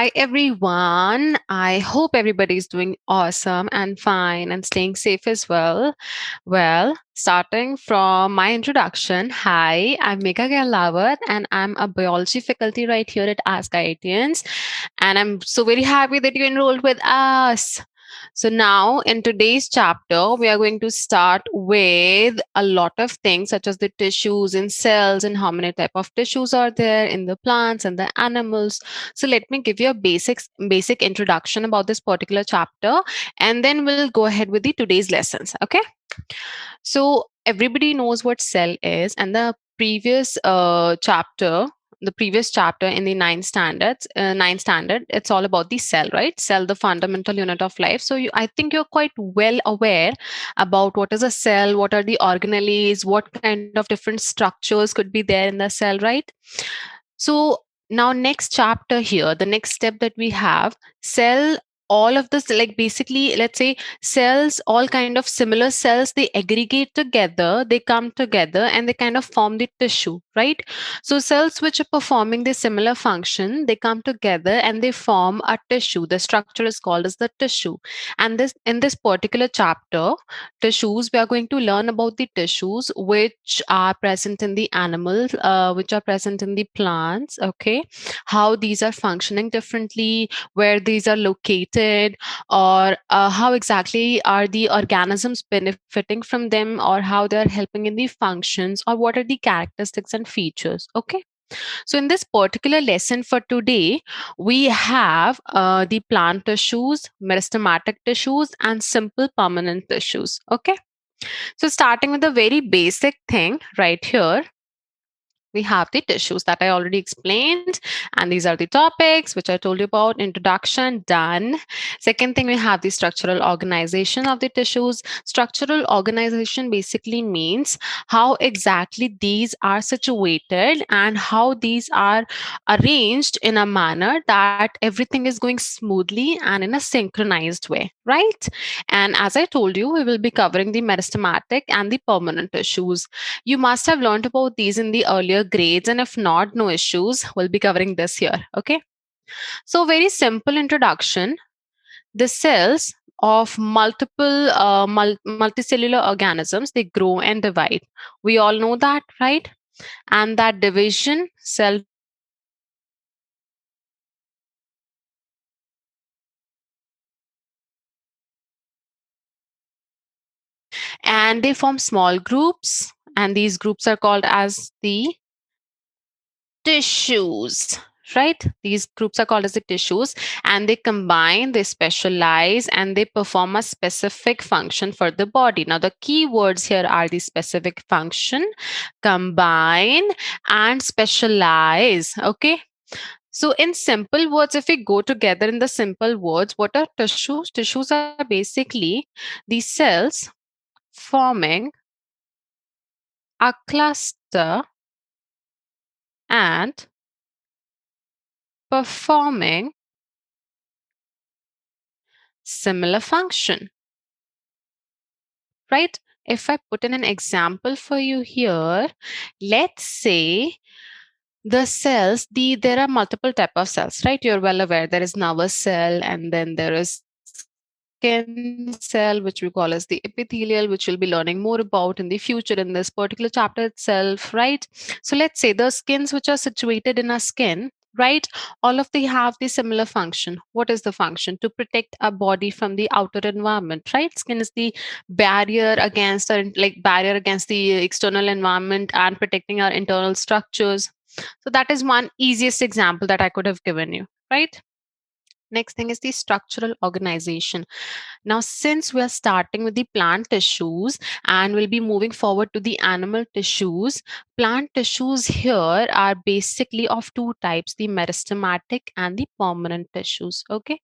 Hi, everyone. I hope everybody's doing awesome and fine and staying safe as well. Well, starting from my introduction, hi, I'm Megha Gahlawat and I'm a biology faculty right here at askIITians. And I'm so very happy that you enrolled with us. So now in today's chapter, we are going to start with a lot of things such as the tissues and cells and how many type of tissues are there in the plants and the animals. So let me give you a basic introduction about this particular chapter, and then we'll go ahead with the today's lessons. Okay. So everybody knows what cell is, and the previous chapter in the ninth standard, it's all about the cell, right? Cell, the fundamental unit of life. So I think you're quite well aware about what is a cell, what are the organelles, what kind of different structures could be there in the cell, right? So now next chapter here, the next step that we have, cell, all of this, like basically, let's say cells, all kind of similar cells, they aggregate together, they come together and they kind of form the tissue, right? So cells which are performing the similar function, they come together and they form a tissue. The structure is called as the tissue. And this in this particular chapter, tissues, we are going to learn about the tissues which are present in the animals, which are present in the plants, okay? How these are functioning differently, where these are located, or how exactly are the organisms benefiting from them, or how they are helping in the functions, or what are the characteristics and features, okay? So, in this particular lesson for today, we have the plant tissues, meristematic tissues, and simple permanent tissues. Okay. So, starting with the very basic thing right here, we have the tissues that I already explained, and these are the topics which I told you about. Introduction done. Second thing, we have the structural organization of the tissues. Structural organization basically means how exactly these are situated and how these are arranged in a manner that everything is going smoothly and in a synchronized way, right? And as I told you, we will be covering the meristematic and the permanent tissues. You must have learned about these in the earlier grades, and if not, no issues. We'll be covering this here. Okay. So, very simple introduction. The cells of multicellular organisms, they grow and divide. We all know that, right? And that division, cell division, happens in different and they form small groups, and these groups are called as the tissues, right? These groups are called as the tissues, and they combine, they specialize, and they perform a specific function for the body. Now the key words here are the specific function, combine, and specialize. Okay. So in simple words, if we go together in the simple words, what are tissues? Tissues are basically the cells forming a cluster and performing similar function, right? If I put in an example for you here, let's say the cells, there are multiple type of cells, right? You're well aware there is nervous cell, and then there is skin cell, which we call as the epithelial, which we'll be learning more about in the future in this particular chapter itself, right? So let's say the skins which are situated in our skin, right? All of they have the similar function. What is the function? To protect our body from the outer environment, right? Skin is the barrier against our, like barrier against the external environment and protecting our internal structures. So that is one easiest example that I could have given you, right? Next thing is the structural organization. Now, since we are starting with the plant tissues and we'll be moving forward to the animal tissues, plant tissues here are basically of two types, the meristematic and the permanent tissues. Okay.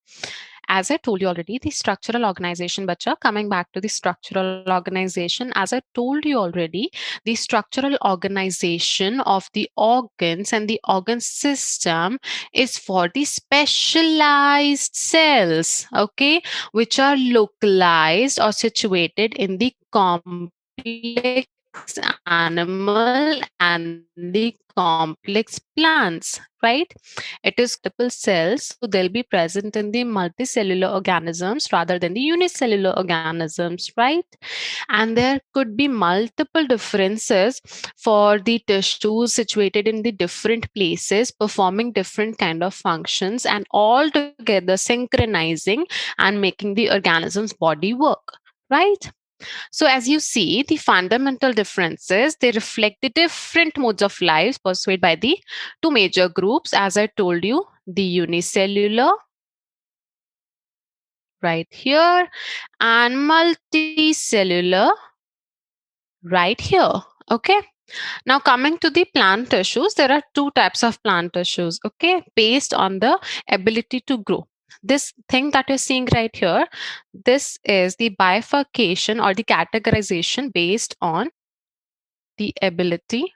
As I told you already, the structural organization, bacha, coming back to the structural organization, as I told you already, the structural organization of the organs and the organ system is for the specialized cells, okay, which are localized or situated in the complex animal and the complex plants, right? It is multiple cells, so they'll be present in the multicellular organisms rather than the unicellular organisms, right? And there could be multiple differences for the tissues situated in the different places, performing different kind of functions, and all together synchronizing and making the organism's body work, right? So, as you see, the fundamental differences they reflect the different modes of life pursued by the two major groups, as I told you, the unicellular right here and multicellular right here. Okay. Now, coming to the plant tissues, there are two types of plant tissues, okay, based on the ability to grow. This thing that you're seeing right here, this is the bifurcation or the categorization based on the ability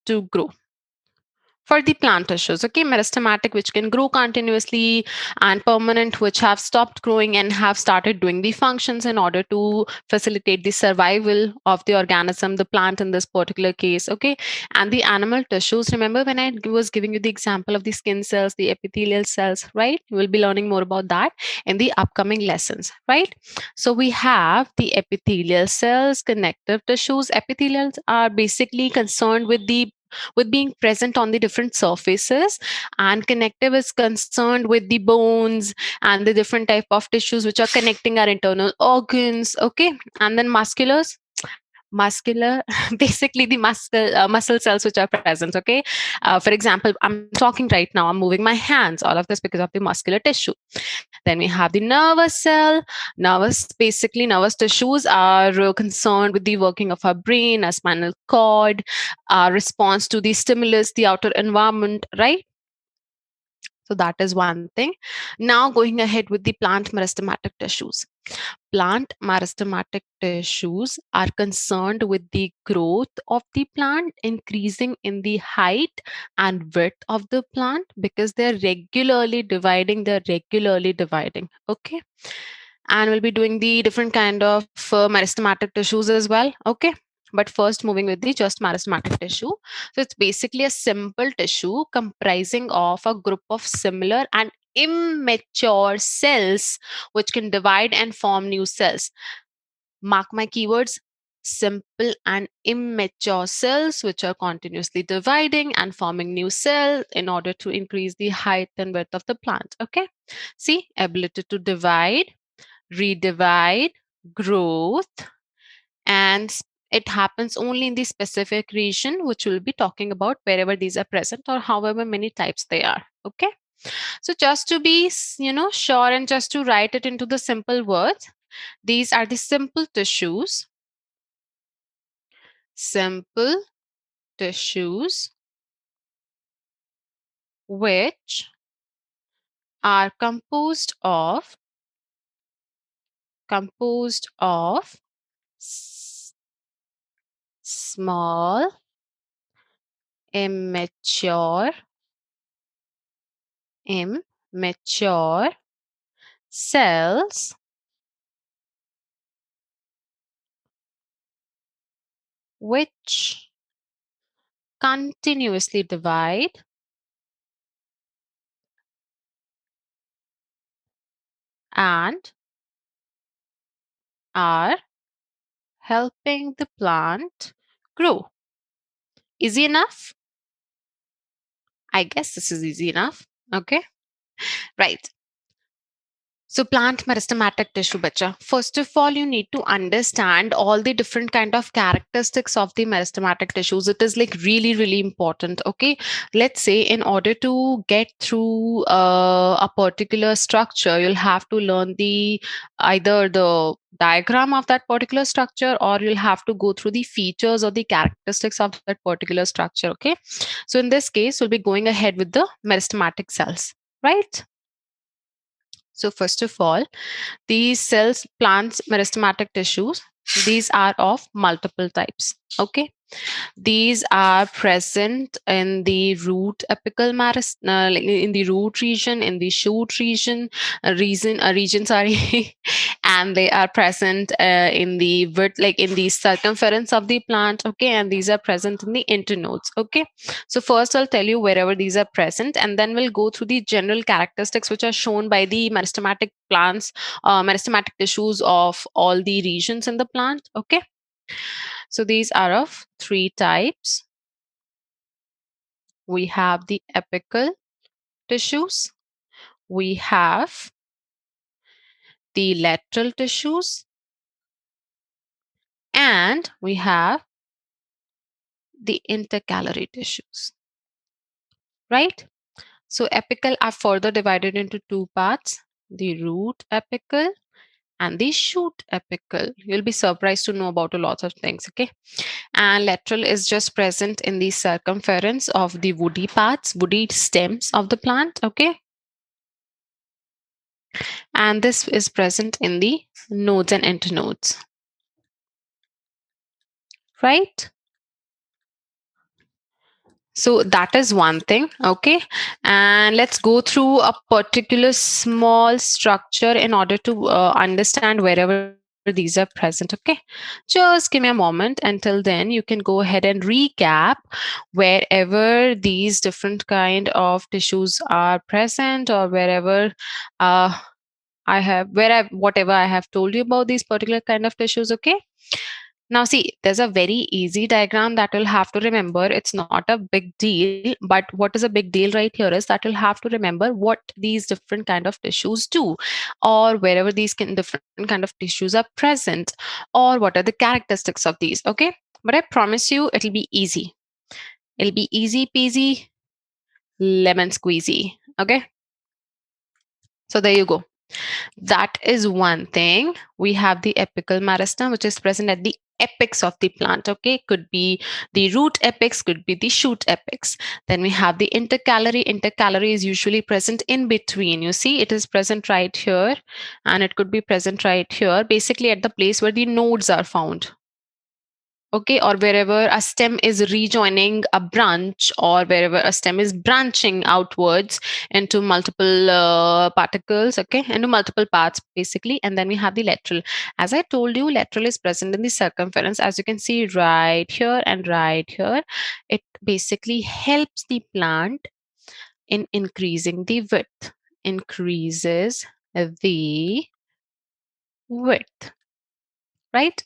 to grow. For the plant tissues, okay, meristematic, which can grow continuously, and permanent, which have stopped growing and have started doing the functions in order to facilitate the survival of the organism, the plant in this particular case, okay. And the animal tissues, remember when I was giving you the example of the skin cells, the epithelial cells, right? You will be learning more about that in the upcoming lessons, right? So we have the epithelial cells, connective tissues. Epithelials are basically concerned with being present on the different surfaces, and connective is concerned with the bones and the different type of tissues which are connecting our internal organs, okay. And then muscular basically the muscle cells which are present, okay. For example, I'm talking right now, I'm moving my hands, all of this because of the muscular tissue. Then we have the nervous cell. Nervous tissues are concerned with the working of our brain, our spinal cord, our response to the stimulus, the outer environment, right? So that is one thing. Now going ahead with the plant meristematic tissues. Plant meristematic tissues are concerned with the growth of the plant, increasing in the height and width of the plant, because they're regularly dividing. Okay. And we'll be doing the different kind of meristematic tissues as well. Okay. But first, moving with the just meristematic tissue. So it's basically a simple tissue comprising of a group of similar and immature cells which can divide and form new cells. Mark my keywords: simple and immature cells which are continuously dividing and forming new cells in order to increase the height and width of the plant. Okay. See, ability to divide, redivide, growth, and it happens only in the specific region, which we'll be talking about wherever these are present or however many types they are. Okay. So just to be, sure, and just to write it into the simple words, these are the simple tissues which are composed of small immature cells which continuously divide and are helping the plant grow. Easy enough? I guess this is easy enough. Okay. Right. So plant meristematic tissue, bacha. First of all, you need to understand all the different kind of characteristics of the meristematic tissues. It is like really, really important. Okay. Let's say in order to get through a particular structure, you'll have to learn either the diagram of that particular structure, or you'll have to go through the features or the characteristics of that particular structure. Okay. So in this case, we'll be going ahead with the meristematic cells, right? So first of all, these cells, plants, meristematic tissues, These are of multiple types. Okay. These are present in the root apical in the root region, in the shoot region, sorry, and they are present in the like in the circumference of the plant. Okay, and these are present in the internodes. Okay, so first I'll tell you wherever these are present, and then we'll go through the general characteristics which are shown by the meristematic plants, meristematic tissues of all the regions in the plant. Okay. So these are of three types. We have the apical tissues, we have the lateral tissues, and we have the intercalary tissues, right? So apical are further divided into two parts, the root apical and the shoot apical. You'll be surprised to know about a lot of things, okay? And lateral is just present in the circumference of the woody parts, woody stems of the plant, okay? And this is present in the nodes and internodes, right? So that is one thing, okay? And let's go through a particular small structure in order to understand wherever these are present, okay? Just give me a moment. Until then, you can go ahead and recap wherever these different kind of tissues are present, or wherever uh, whatever I have told you about these particular kind of tissues, okay? Now, see, there's a very easy diagram that you'll have to remember. It's not a big deal, but what is a big deal right here is that you'll have to remember what these different kind of tissues do, or wherever these different kind of tissues are present, or what are the characteristics of these, okay? But I promise you, it'll be easy. It'll be easy peasy, lemon squeezy, okay? So there you go. That is one thing. We have the apical meristem, which is present at the apex of the plant. Okay, could be the root apex, could be the shoot apex. Then we have the intercalary. Intercalary is usually present in between. You see, it is present right here, and it could be present right here, basically at the place where the nodes are found. Okay, or wherever a stem is rejoining a branch, or wherever a stem is branching outwards into multiple particles, okay, into multiple parts basically. And then we have the lateral. As I told you, lateral is present in the circumference, as you can see right here and right here. It basically helps the plant in increasing the width, increases the width, right?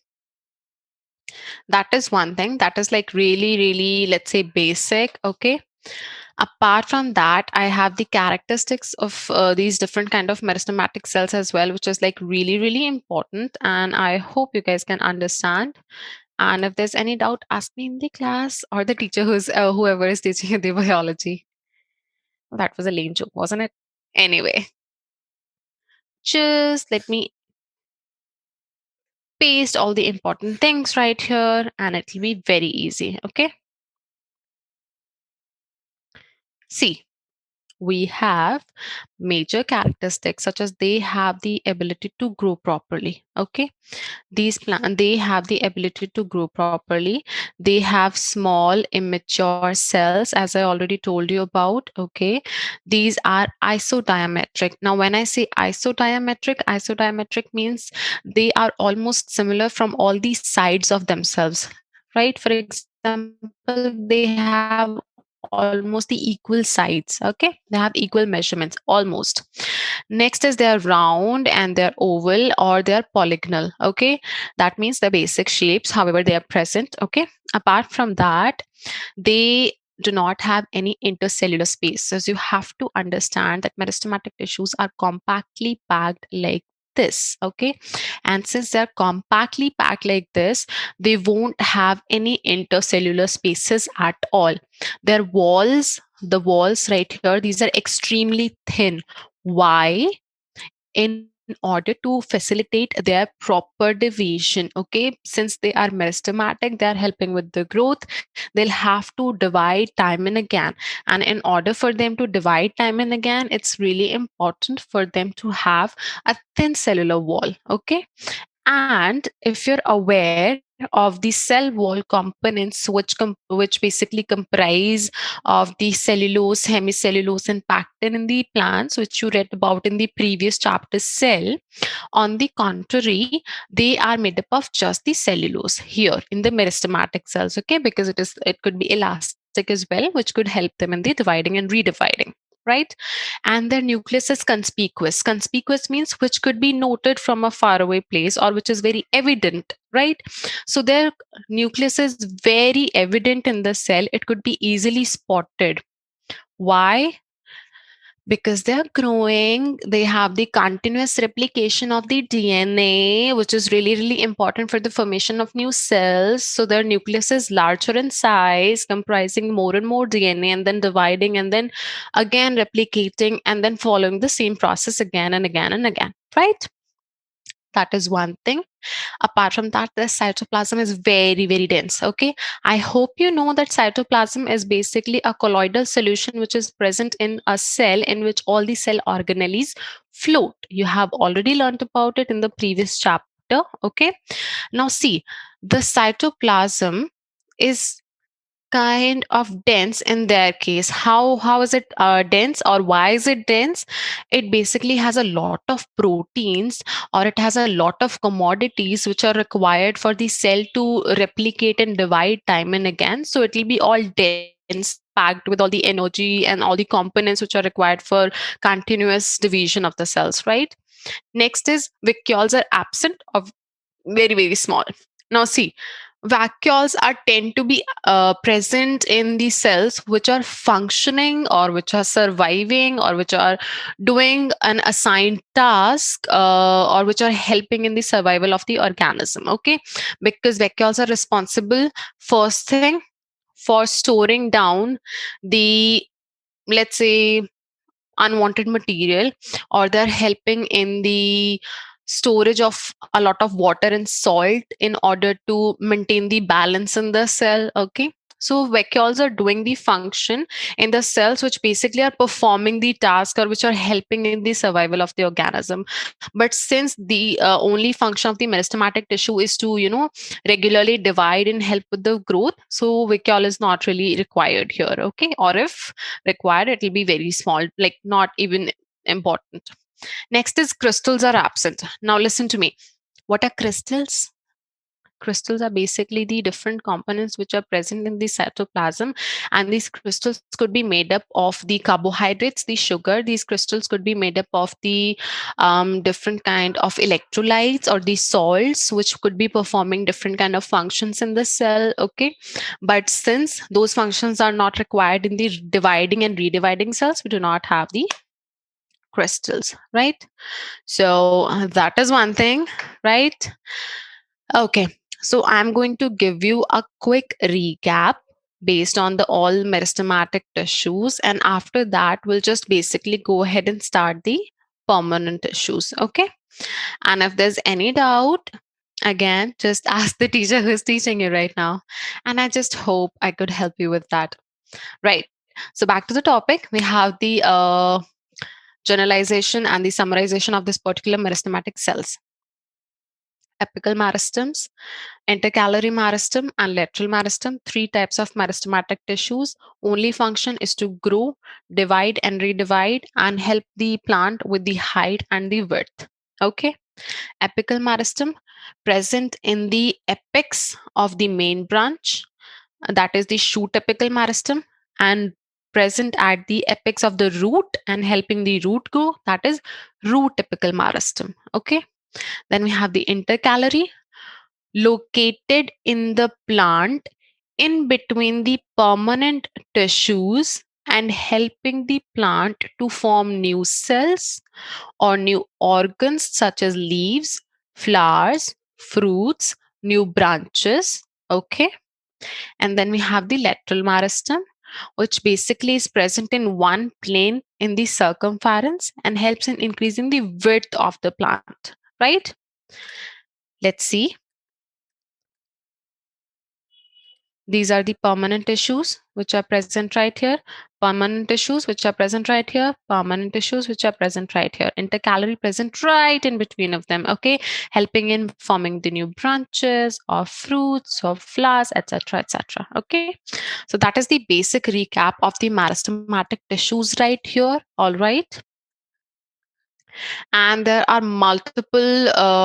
That is one thing that is like really, really, let's say, basic. Okay. Apart from that, I have the characteristics of these different kind of meristematic cells as well, which is like really, really important. And I hope you guys can understand. And if there's any doubt, ask me in the class, or the teacher whoever is teaching the biology. That was a lame joke, wasn't it? Anyway, just let me paste all the important things right here, and it will be very easy. Okay. See, we have major characteristics such as they have the ability to grow properly. Okay, these plant, they have the ability to grow properly. They have small immature cells, as I already told you about. Okay, these are isodiametric. Now when I say isodiametric means they are almost similar from all the sides of themselves, right? For example, they have almost the equal sides. Okay, they have equal measurements almost. Next is they are round and they're oval, or they're polygonal. Okay, that means the basic shapes however they are present. Okay, apart from that, they do not have any intercellular spaces. You have to understand that meristematic tissues are compactly packed like this. Okay, and since they're compactly packed like this, they won't have any intercellular spaces at all. Their walls, the walls right here, these are extremely thin. Why? In order to facilitate their proper division. Okay, since they are meristematic, they are helping with the growth. They'll have to divide time and again, and in order for them to divide time and again, it's really important for them to have a thin cellular wall. Okay, And if you're aware of the cell wall components, which basically comprise of the cellulose, hemicellulose, and pectin in the plants, which you read about in the previous chapter cell, on the contrary, they are made up of just the cellulose here in the meristematic cells, okay? Because it could be elastic as well, which could help them in the dividing and redividing, right? And their nucleus is conspicuous. Conspicuous means which could be noted from a faraway place or which is very evident, right? So their nucleus is very evident in the cell. It could be easily spotted. Why? Because they're growing, they have the continuous replication of the DNA, which is really, really important for the formation of new cells. So their nucleus is larger in size, comprising more and more DNA, and then dividing, and then again replicating, and then following the same process again and again and again, right? That is one thing. Apart from that, the cytoplasm is very, very dense. Okay. I hope you know that cytoplasm is basically a colloidal solution which is present in a cell in which all the cell organelles float. You have already learned about it in the previous chapter. Okay. Now, see, the cytoplasm is kind of dense in their case. How is it dense, or why is it dense? It basically has a lot of proteins, or it has a lot of commodities which are required for the cell to replicate and divide time and again. So it will be all dense, packed with all the energy and all the components which are required for continuous division of the cells, right? Next is vacuoles are absent of, very, very small. Now see, vacuoles are tend to be present in the cells which are functioning or which are surviving or which are doing an assigned task, or which are helping in the survival of the organism, okay? Because vacuoles are responsible, first thing, for storing down the, let's say, unwanted material, or they're helping in the storage of a lot of water and salt in order to maintain the balance in the cell, okay? So vacuoles are doing the function in the cells which basically are performing the task or which are helping in the survival of the organism. But since the only function of the meristematic tissue is to, regularly divide and help with the growth, so vacuole is not really required here, okay? Or if required, it will be very small, like not even important. Next is crystals are absent. Now listen to me. What are crystals? Crystals are basically the different components which are present in the cytoplasm, and these crystals could be made up of the carbohydrates, the sugar. These crystals could be made up of the different kind of electrolytes or the salts, which could be performing different kind of functions in the cell, okay? But since those functions are not required in the dividing and redividing cells, we do not have the crystals, right? So that is one thing, right? Okay, so I'm going to give you a quick recap based on the all meristematic tissues, and after that, we'll just basically go ahead and start the permanent tissues. Okay, and if there's any doubt, again, just ask the teacher who's teaching you right now, and I just hope I could help you with that. Right. So back to the topic, we have the generalization and the summarization of this particular meristematic cells. Apical meristems, intercalary meristem, and lateral meristem, three types of meristematic tissues. Only function is to grow, divide, and redivide, and help the plant with the height and the width. Okay. Apical meristem present in the apex of the main branch, that is the shoot apical meristem, and present at the apex of the root and helping the root grow, that is root apical meristem. Okay. Then we have the intercalary, located in the plant in between the permanent tissues and helping the plant to form new cells or new organs such as leaves, flowers, fruits, new branches. Okay. And then we have the lateral meristem, which basically is present in one plane in the circumference and helps in increasing the width of the plant. Right? Let's see. These are the permanent tissues which are present right here, permanent tissues which are present right here, permanent tissues which are present right here. Intercalary present right in between of them, okay, helping in forming the new branches or fruits or flowers, etc., etc. Okay, so that is the basic recap of the meristematic tissues right here. All right. And there are multiple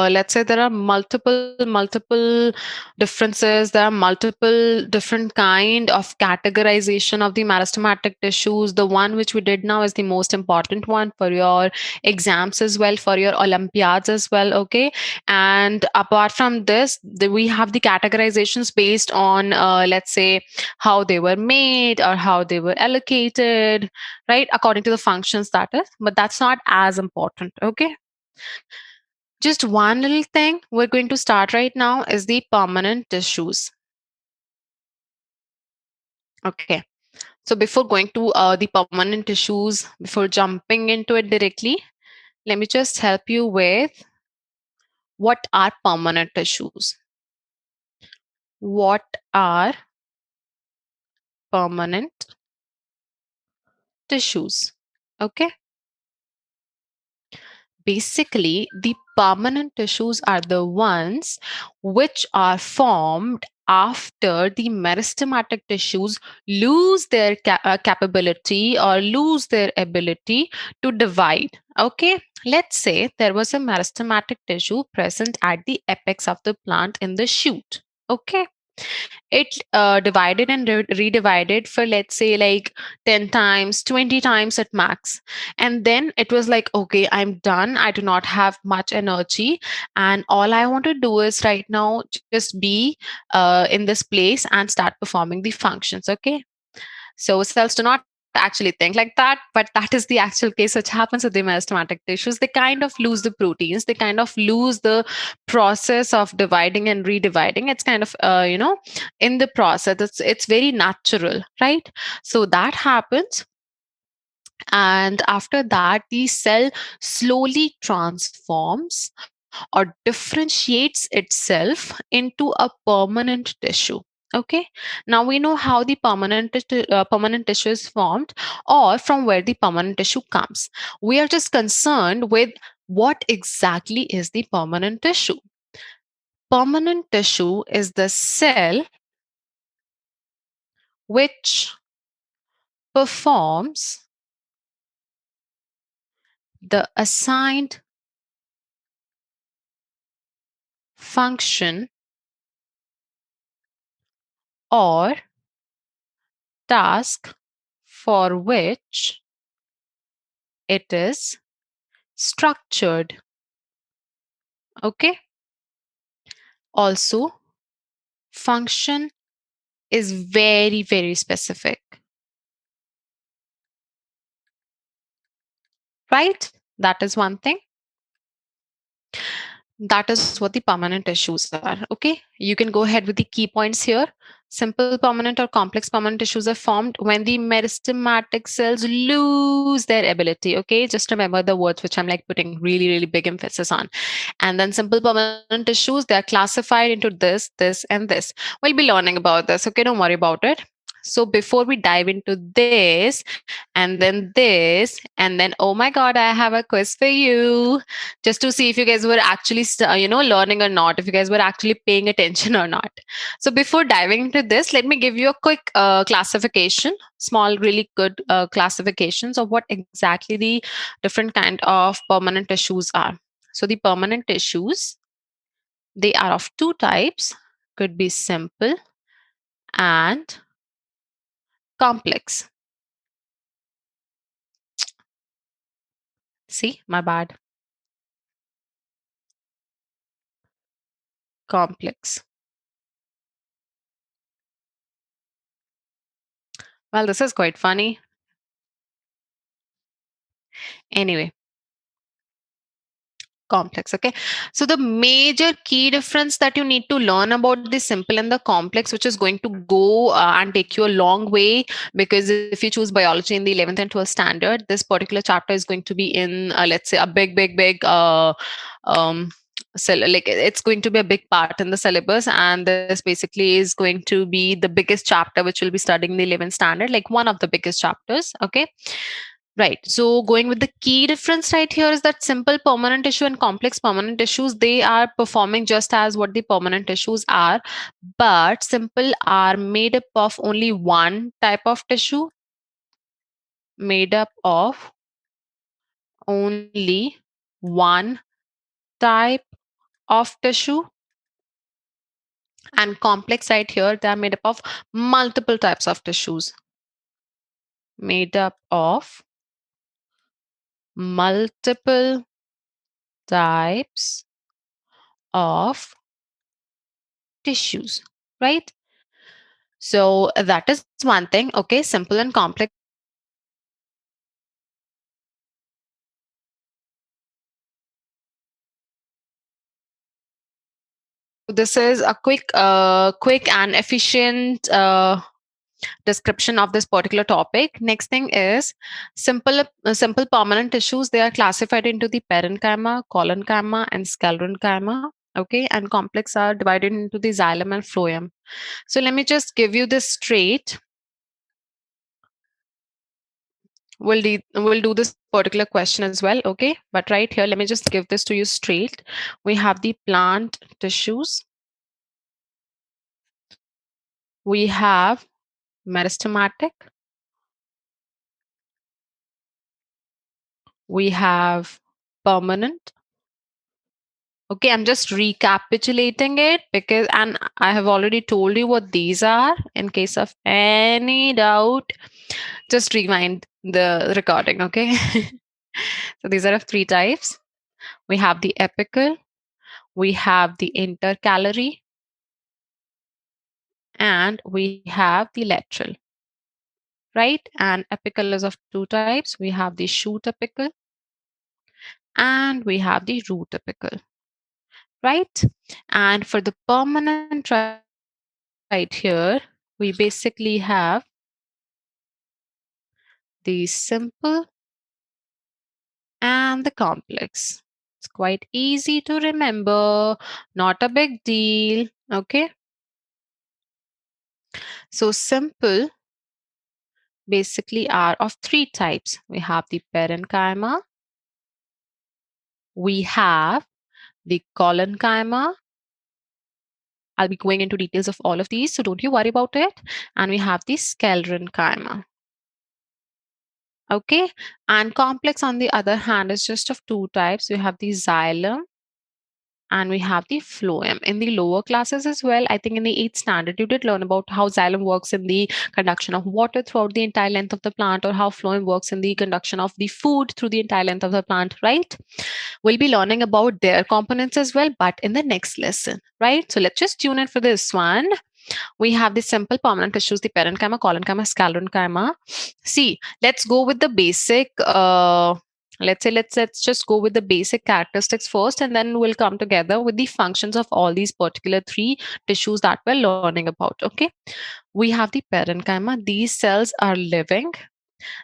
let's say there are multiple differences, there are multiple different kind of categorization of the meristematic tissues. The one which we did now is the most important one for your exams as well, for your olympiads as well, okay. And apart from this, we have the categorizations based on let's say how they were made or how they were allocated, right, according to the functions, that is, but that's not as important, okay. Just one little thing we're going to start right now is the permanent tissues. Okay. So before going to the permanent tissues, before jumping into it directly, let me just help you with what are permanent tissues. What are permanent tissues? Okay. Basically, the permanent tissues are the ones which are formed after the meristematic tissues lose their capability or lose their ability to divide. Okay, let's say there was a meristematic tissue present at the apex of the plant in the shoot. Okay, it divided and redivided for, let's say, like 10 times, 20 times at max, and then it was like, okay, I'm done, I do not have much energy, and all I want to do is right now just be in this place and start performing the functions, okay. So cells do not actually think like that, but that is the actual case which happens with the meristematic tissues. They kind of lose the proteins, they kind of lose the process of dividing and redividing. It's kind of in the process, it's very natural, right? So that happens, and after that the cell slowly transforms or differentiates itself into a permanent tissue. Okay, now we know how the permanent tissue is formed, or from where the permanent tissue comes. We are just concerned with what exactly is the permanent tissue. Permanent tissue is the cell which performs the assigned function or task for which it is structured. Okay. Also, function is very, very specific, right? That is one thing. That is what the permanent tissues are. Okay, you can go ahead with the key points here. Simple permanent or complex permanent tissues are formed when the meristematic cells lose their ability. Okay, just remember the words which I'm like putting really, really big emphasis on. And then simple permanent tissues, they are classified into this, and this. We'll be learning about this. Okay, don't worry about it. So before we dive into this, and then, oh my God, I have a quiz for you, just to see if you guys were actually learning or not, if you guys were actually paying attention or not. So before diving into this, let me give you a quick classification, small, really good classifications of what exactly the different kind of permanent tissues are. So the permanent tissues, they are of two types, could be simple and complex. See, my bad. Complex. Well, this is quite funny. Anyway, complex. Okay, so the major key difference that you need to learn about the simple and the complex, which is going to go and take you a long way, because if you choose biology in the 11th and 12th standard, this particular chapter is going to be in let's say a big um, like it's going to be a big part in the syllabus, and this basically is going to be the biggest chapter which will be studying the 11th standard, like one of the biggest chapters. Okay, right. So going with the key difference right here is that simple permanent tissue and complex permanent tissues, they are performing just as what the permanent tissues are, but simple are made up of only one type of tissue, made up of only one type of tissue, and complex right here, they are made up of multiple types of tissues, made up of multiple types of tissues, right? So that is one thing. Okay, simple and complex. This is a quick and efficient description of this particular topic. Next thing is simple permanent tissues. They are classified into the parenchyma, collenchyma, and sclerenchyma. Okay, and complex are divided into the xylem and phloem. So let me just give you this straight. We'll do this particular question as well. Okay, but right here, let me just give this to you straight. We have the plant tissues. We have meristematic. We have permanent. Okay, I'm just recapitulating it because, and I have already told you what these are. In case of any doubt, just rewind the recording. Okay. So these are of three types. We have the apical, we have the intercalary, and we have the lateral, right? And apical is of two types. We have the shoot apical and we have the root apical, right? And for the permanent right here, we basically have the simple and the complex. It's quite easy to remember, not a big deal. Okay. So simple basically are of three types. We have the parenchyma, we have the collenchyma. I'll be going into details of all of these, so don't you worry about it. And we have the sclerenchyma. Okay, and complex on the other hand is just of two types. We have the xylem and we have the phloem. In the lower classes as well, I think in the 8th standard, you did learn about how xylem works in the conduction of water throughout the entire length of the plant, or how phloem works in the conduction of the food through the entire length of the plant, right? We'll be learning about their components as well, but in the next lesson, right? So let's just tune in for this one. We have the simple permanent tissues, the parenchyma, collenchyma, sclerenchyma. See, let's go with the basic. Let's just go with the basic characteristics first, and then we'll come together with the functions of all these particular three tissues that we're learning about. Okay, we have the parenchyma. These cells are living,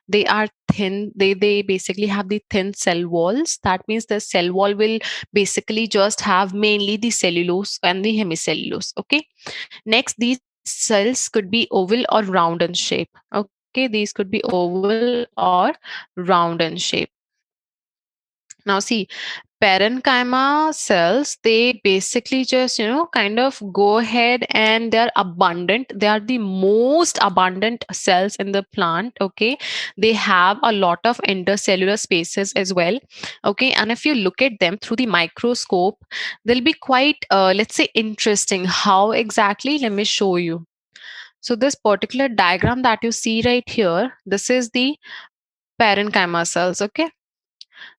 they are thin, they basically have the thin cell walls. That means the cell wall will basically just have mainly the cellulose and the hemicellulose. Okay, next, these cells could be oval or round in shape. Okay, these could be oval or round in shape. Now see, parenchyma cells, they basically just, kind of go ahead and they're abundant. They are the most abundant cells in the plant. Okay, they have a lot of intercellular spaces as well. Okay, and if you look at them through the microscope, they'll be quite, let's say, interesting. How exactly? Let me show you. So this particular diagram that you see right here, this is the parenchyma cells. Okay,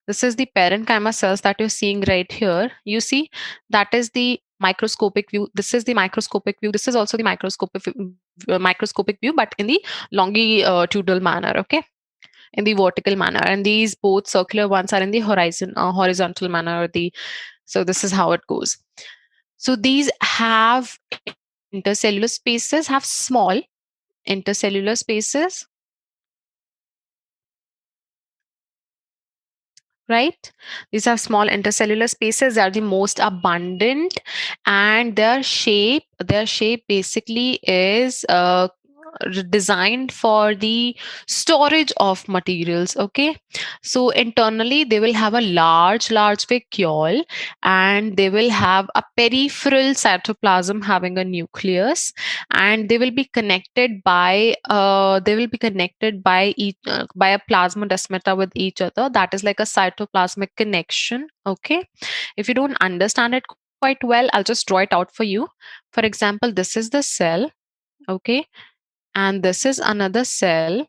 this is the parenchyma cells that you're seeing right here. You see, that is the microscopic view. This is the microscopic view. This is also the microscopic view, but in the longitudinal manner. Okay, in the vertical manner, and these both circular ones are in the horizontal manner. So this is how it goes. So these have intercellular spaces, have small intercellular spaces, right? These are small intercellular spaces. They are the most abundant, and their shape basically is designed for the storage of materials. Okay, so internally they will have a large vacuole, and they will have a peripheral cytoplasm having a nucleus, and they will be connected by a plasmodesmata with each other. That is like a cytoplasmic connection. Okay, if you don't understand it quite well, I'll just draw it out for you. For example, this is the cell. Okay, and this is another cell,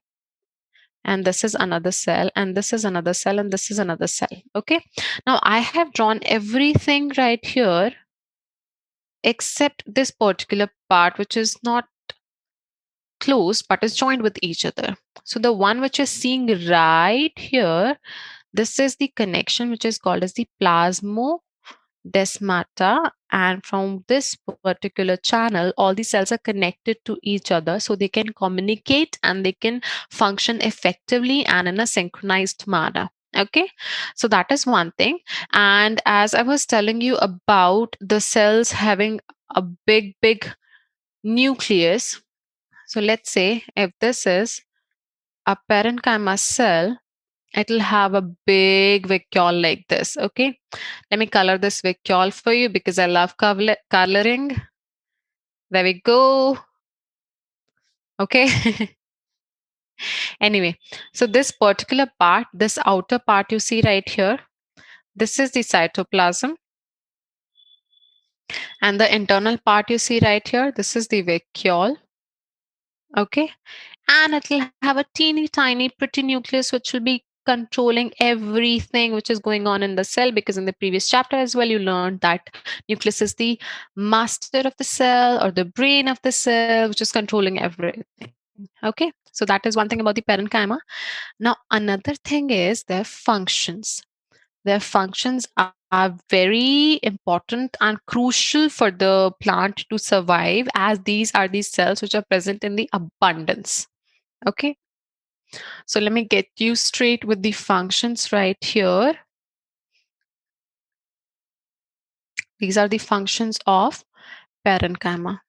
and this is another cell, and this is another cell, and this is another cell. Okay, now I have drawn everything right here except this particular part, which is not close but is joined with each other. So the one which is seeing right here, this is the connection which is called as the plasmodesmata, and from this particular channel all the cells are connected to each other, so they can communicate and they can function effectively and in a synchronized manner. Okay, so that is one thing. And as I was telling you about the cells having a big nucleus, so let's say if this is a parenchyma cell, it'll have a big vacuole like this. Okay, let me color this vacuole for you because I love coloring. There we go. Okay. Anyway, so this particular part, this outer part you see right here, this is the cytoplasm, and the internal part you see right here, this is the vacuole. Okay, and it'll have a teeny tiny pretty nucleus which will be controlling everything which is going on in the cell, because in the previous chapter as well you learned that nucleus is the master of the cell or the brain of the cell which is controlling everything. Okay, so that is one thing about the parenchyma. Now another thing is their functions. Their functions are very important and crucial for the plant to survive, as these are the cells which are present in the abundance. Okay, so let me get you straight with the functions right here. These are the functions of parenchyma.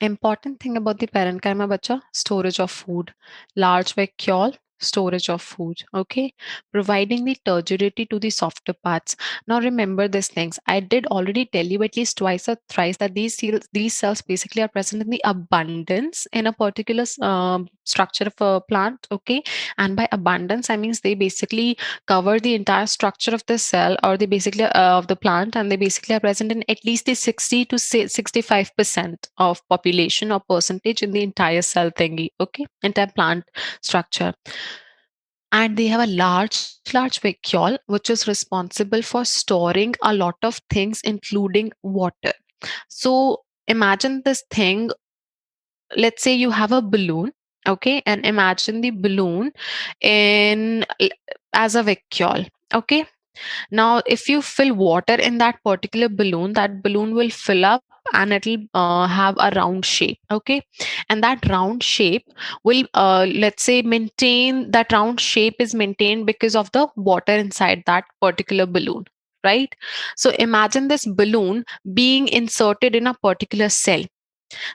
Important thing about the parenchyma, bacha, storage of food. Large vacuole, storage of food. Okay, providing the turgidity to the softer parts. Now remember these things. I did already tell you at least twice or thrice that these cells basically are present in the abundance in a particular structure of a plant. Okay, and by abundance I means they basically cover the entire structure of the cell, or they basically of the plant, and they basically are present in at least the 60 to 65% of population or percentage in the entire cell thingy. Okay, entire plant structure. And they have a large vacuole which is responsible for storing a lot of things including water. So imagine this thing. Let's say you have a balloon. Okay, and imagine the balloon in as a vacuole. Okay, now if you fill water in that particular balloon, that balloon will fill up and it'll have a round shape. Okay, and that round shape will let's say maintain that round shape is maintained because of the water inside that particular balloon, right? So imagine this balloon being inserted in a particular cell.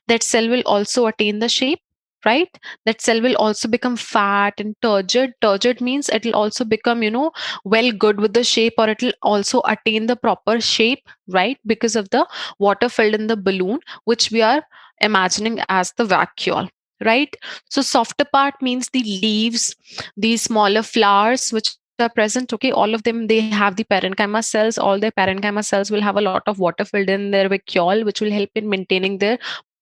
That cell will also attain the shape, right? That cell will also become fat and turgid means it will also become, well good with the shape, or it will also attain the proper shape, right? Because of the water filled in the balloon, which we are imagining as the vacuole, right? So softer part means the leaves, the smaller flowers which are present. Okay, all of them, they have the parenchyma cells. All their parenchyma cells will have a lot of water filled in their vacuole, which will help in maintaining their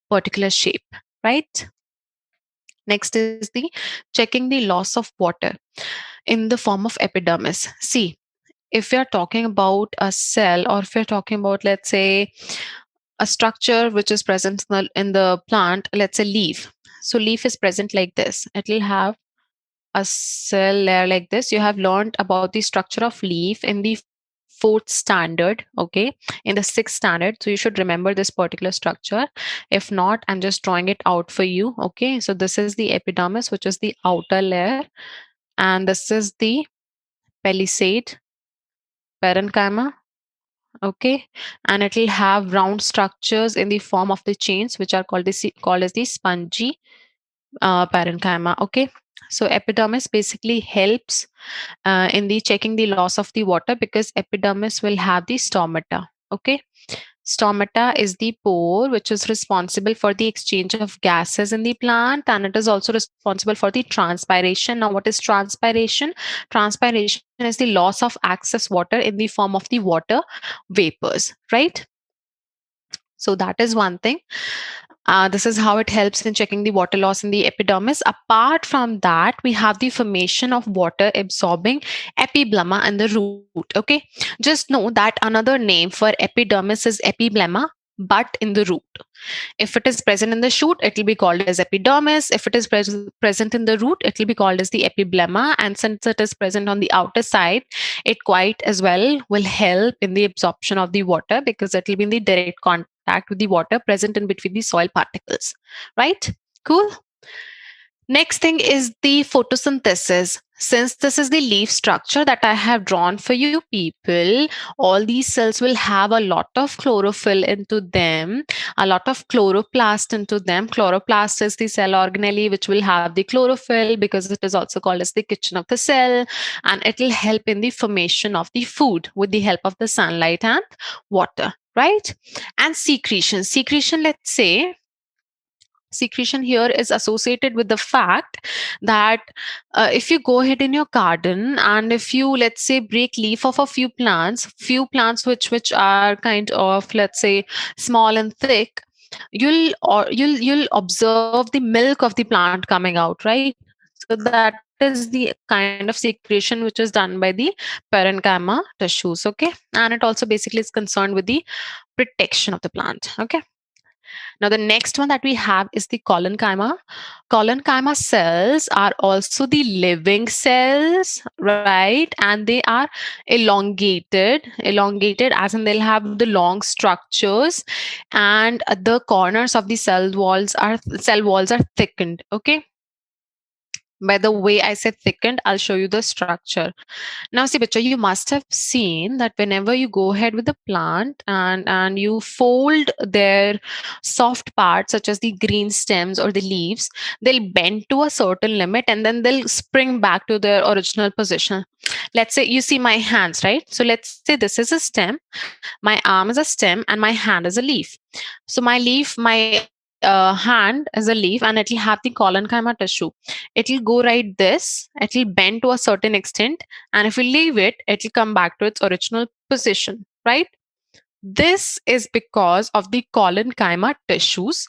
particular shape, right? Next is the checking the loss of water in the form of epidermis. See, if we are talking about a cell, or if we're talking about, let's say, a structure which is present in the plant, let's say leaf. So leaf is present like this. It will have a cell layer like this. You have learned about the structure of leaf in the fourth standard, okay, in the sixth standard. So you should remember this particular structure. If not, I'm just drawing it out for you. Okay, so this is the epidermis, which is the outer layer, and this is the palisade, parenchyma. Okay, and it will have round structures in the form of the chains, which are called as the spongy parenchyma. Okay, so epidermis basically helps in the checking the loss of the water, because epidermis will have the stomata. Okay, stomata is the pore which is responsible for the exchange of gases in the plant, and it is also responsible for the transpiration. Now, what is transpiration? Transpiration is the loss of excess water in the form of the water vapors, right? So that is one thing. This is how it helps in checking the water loss in the epidermis. Apart from that, we have the formation of water absorbing epiblema in the root. Okay, just know that another name for epidermis is epiblema, but in the root. If it is present in the shoot, it will be called as epidermis. If it is present in the root, it will be called as the epiblema. And since it is present on the outer side, it quite as well will help in the absorption of the water, because it will be in the direct contact with the water present in between the soil particles. Right? Cool. Next thing is the photosynthesis. Since this is the leaf structure that I have drawn for you people, all these cells will have a lot of chlorophyll into them, a lot of chloroplast into them. Chloroplast is the cell organelle which will have the chlorophyll, because it is also called as the kitchen of the cell, and it will help in the formation of the food with the help of the sunlight and water, right? And secretion. Secretion, let's say, secretion here is associated with the fact that if you go ahead in your garden, and if you, let's say, break leaf of a few plants which are kind of, let's say, small and thick, you'll observe the milk of the plant coming out, right? So that is the kind of secretion which is done by the parenchyma tissues. Okay, and it also basically is concerned with the protection of the plant. Okay, now, the next one that we have is the collenchyma. Collenchyma cells are also the living cells, right? And they are elongated as in they'll have the long structures, and the corners of the cell walls are thickened. Okay. By the way I said thickened, I'll show you the structure. Now, see, Bacha, you must have seen that whenever you go ahead with the plant and you fold their soft parts, such as the green stems or the leaves, they'll bend to a certain limit and then they'll spring back to their original position. Let's say you see my hands, right? So let's say this is a stem, my arm is a stem, and my hand is a leaf. So my hand is a leaf, and it'll have the collenchyma tissue. It'll go right this, it'll bend to a certain extent, and if we leave it, it'll come back to its original position, right? This is because of the collenchyma tissues.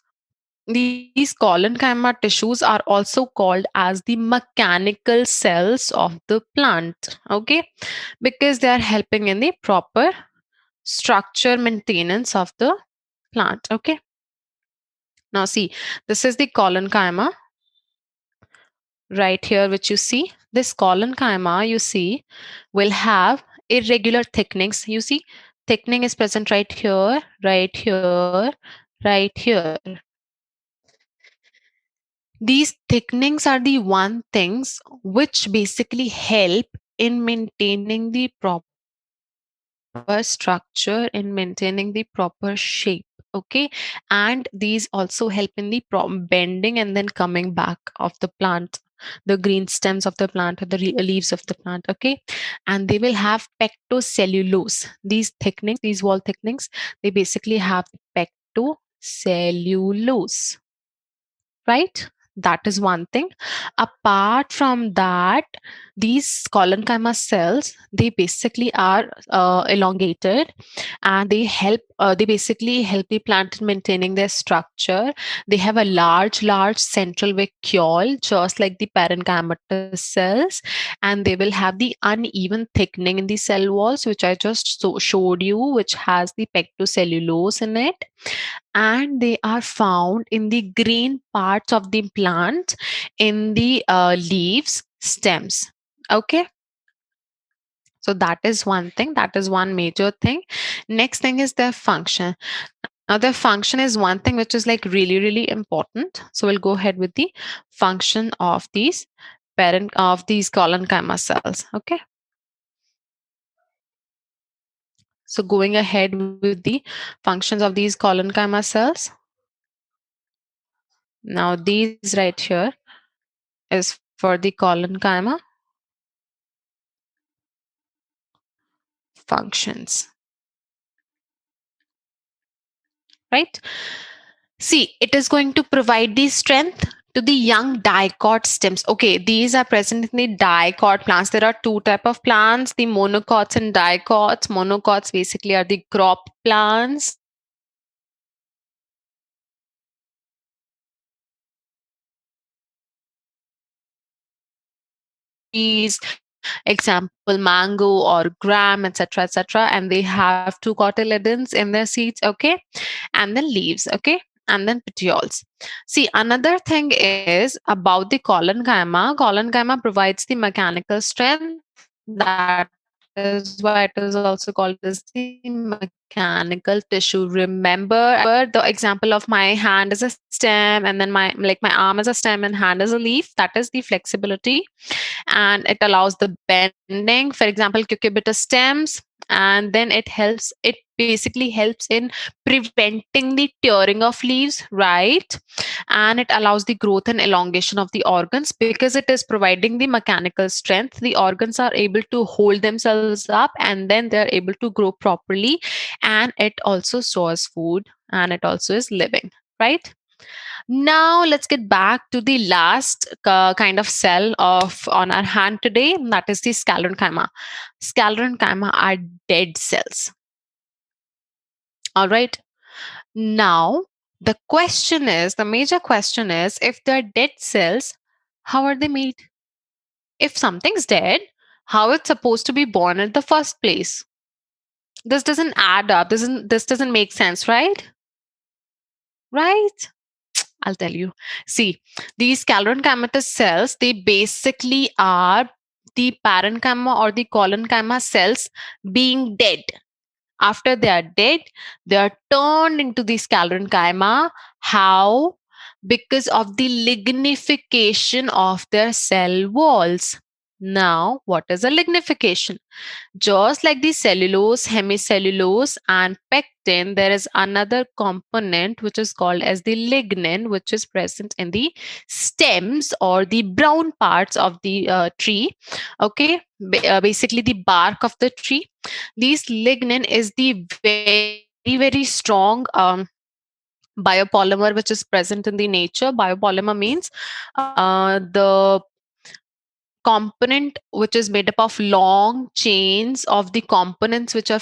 These collenchyma tissues are also called as the mechanical cells of the plant, okay, because they are helping in the proper structure maintenance of the plant. Okay, now see, this is the collenchyma right here, which you see. This collenchyma, you see, will have irregular thickenings. You see, thickening is present right here, right here, right here. These thickenings are the one things which basically help in maintaining the proper structure, in maintaining the proper shape. Okay, and these also help in the bending and then coming back of the plant, the green stems of the plant or the leaves of the plant. Okay, and they will have pectocellulose. These thickenings, these wall thickenings, they basically have pectocellulose, right? That is one thing. Apart from that, these collenchyma cells, they basically are elongated, and they basically help the plant in maintaining their structure. They have a large central vacuole, just like the parenchymatous cells, and they will have the uneven thickening in the cell walls, which I just showed you, which has the pectocellulose in it, and they are found in the green parts of the plant, in the leaves, stems. Okay, So that is one thing. That is one major thing. Next thing is their function. Now, their function is one thing which is like really, really important. So we'll go ahead with the function of these collenchyma cells. Okay. So going ahead with the functions of these collenchyma cells. Now these right here is for the collenchyma functions, right? See, it is going to provide the strength to the young dicot stems. Okay, these are present in the dicot plants. There are two type of plants, the monocots and dicots. Monocots basically are the crop plants. Trees, example mango or gram, etc., and they have two cotyledons in their seeds, okay, and then leaves, okay, and then petioles. See, another thing is about the collenchyma. Collenchyma provides the mechanical strength. That is why it is also called as the mechanical tissue. Remember the example of my hand is a stem, and then my arm is a stem and hand is a leaf. That is the flexibility, and it allows the bending. For example, cucurbita stems, and then it basically helps in preventing the tearing of leaves, right? And it allows the growth and elongation of the organs because it is providing the mechanical strength. The organs are able to hold themselves up, and then they're able to grow properly, and it also stores food, and it also is living, right? Now let's get back to the last kind of cell of on our hand today. That is the sclerenchyma. Sclerenchyma are dead cells. All right. Now the major question is, if they're dead cells, how are they made? If something's dead, how it's supposed to be born in the first place? This doesn't add up. This doesn't make sense, right? Right? I'll tell you. See, these calorencymatous cells, they basically are the parenchyma or the collenchyma cells being dead. After they are dead, they are turned into the sclerenchyma. How? Because of the lignification of their cell walls. Now, what is a lignification? Just like the cellulose, hemicellulose, and pectin, there is another component which is called as the lignin, which is present in the stems or the brown parts of the tree. Okay, basically the bark of the tree. This lignin is the very strong biopolymer which is present in the nature. Biopolymer means the component which is made up of long chains of the components which are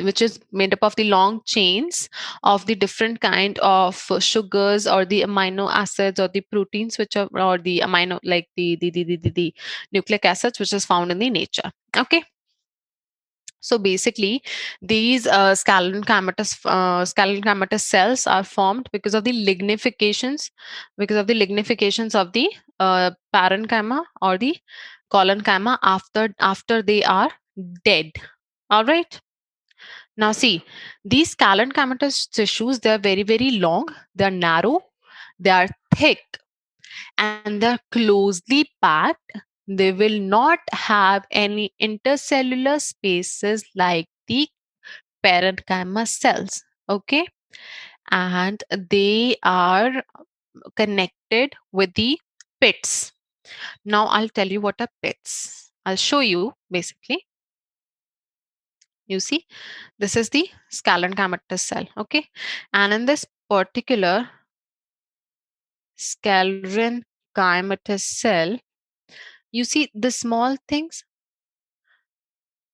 which is made up of the long chains of the different kind of sugars or the amino acids or the proteins which are, or the amino like the nucleic acids which is found in the nature. Okay, so basically, these scalenchymatous cells are formed because of the lignifications of the parenchyma or the collenchyma after they are dead. All right. Now see, these scalenchymatous tissues, they are very long, they are narrow, they are thick, and they're closely packed. They will not have any intercellular spaces like the parenchyma cells. Okay, and they are connected with the pits. Now I'll tell you what are pits. I'll show you basically. You see, this is the scalenchymatous cell. Okay, and in this particular scalenchymatous cell, you see the small things.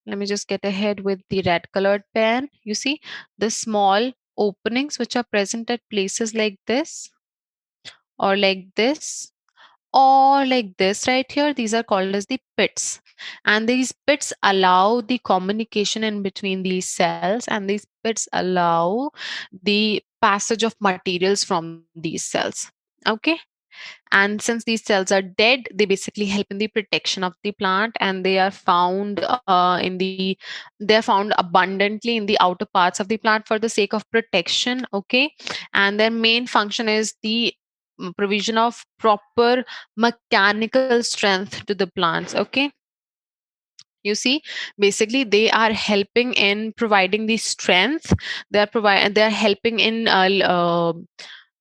Let me just get ahead with the red colored pen. You see the small openings which are present at places like this or like this or like this right here. These are called as the pits. And these pits allow the communication in between these cells, and these pits allow the passage of materials from these cells. Okay. And since these cells are dead, they basically help in the protection of the plant, and they are found they're found abundantly in the outer parts of the plant for the sake of protection. Okay, and their main function is the provision of proper mechanical strength to the plants. Okay, you see, basically they are helping in providing the strength. They're helping in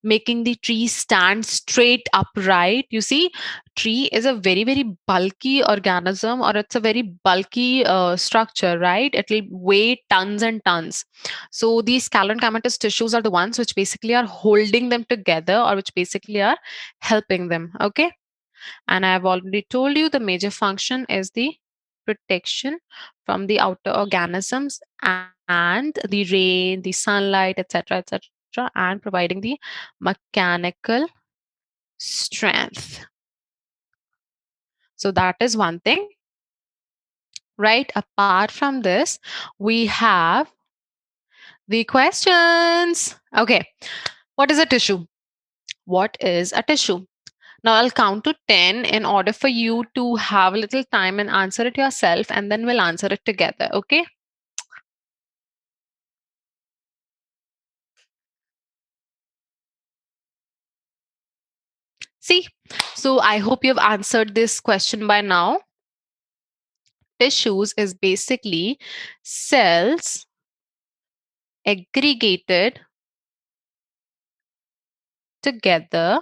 making the tree stand straight upright. You see, tree is a very very bulky organism, or it's a very bulky structure, right? It will weigh tons and tons. So these scalerenchymatous tissues are the ones which basically are holding them together, or which basically are helping them. Okay, and I've already told you the major function is the protection from the outer organisms and the rain, the sunlight, etc., etc., and providing the mechanical strength. So that is one thing, right? Apart from this, we have the questions. Okay, what is a tissue? What is a tissue? Now I'll count to 10 in order for you to have a little time and answer it yourself, and then we'll answer it together. Okay? See, so I hope you've answered this question by now. Tissues is basically cells aggregated together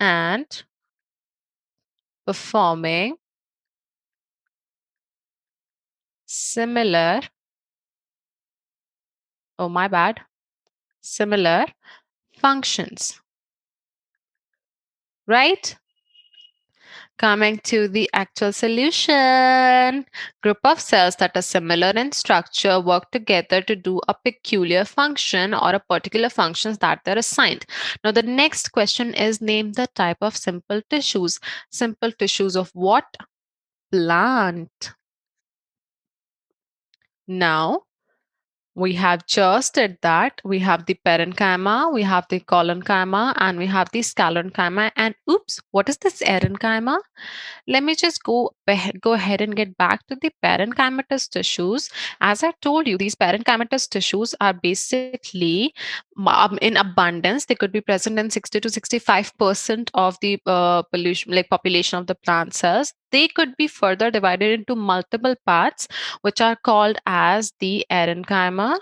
and performing similar, oh my bad, similar functions, right? Coming to the actual solution, group of cells that are similar in structure work together to do a peculiar function or a particular functions that they're assigned. Now the next question is, name the type of simple tissues. Simple tissues of what? Plant. Now we have just did that. We have the parenchyma, we have the collenchyma, and we have the sclerenchyma. And oops, what is this erenchyma? Let me just go ahead and get back to the parenchymatous tissues. As I told you, these parenchymatous tissues are basically in abundance. They could be present in 60 to 65% of the pollution, like population of the plant cells. They could be further divided into multiple parts, which are called as the erenchyma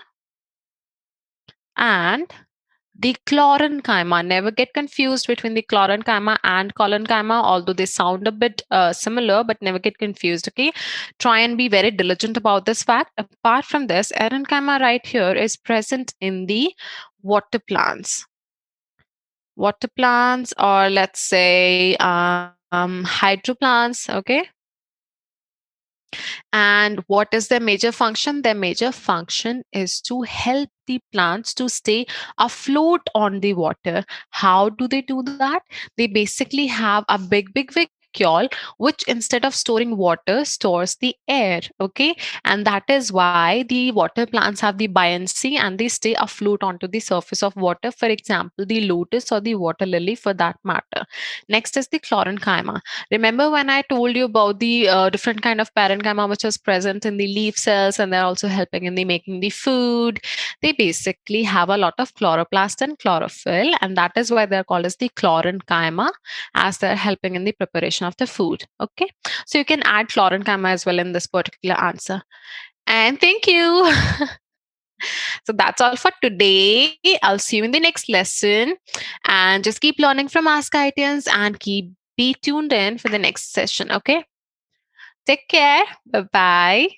and the Chlorenchyma. Never get confused between the Chlorenchyma and Collenchyma, although they sound a bit similar, but never get confused. Okay, try and be very diligent about this fact. Apart from this, Erenchyma right here is present in the water plants. Water plants, or let's say hydroplants. Okay, and what is their major function? Their major function is to help the plants to stay afloat on the water. How do they do that? They basically have a big vacuole, which instead of storing water stores the air. Okay, and that is why the water plants have the buoyancy and they stay afloat onto the surface of water. For example, the lotus or the water lily for that matter. Next is the Chlorenchyma. Remember when I told you about the different kind of parenchyma which is present in the leaf cells, and they're also helping in the making the food. They basically have a lot of chloroplast and chlorophyll, and that is why they're called as the chlorenchyma, as they're helping in the preparation of the food. Okay, so you can add chlorenchyma as well in this particular answer. And thank you. So that's all for today. I'll see you in the next lesson. And just keep learning from Ask IITians and be tuned in for the next session. Okay. Take care. Bye bye.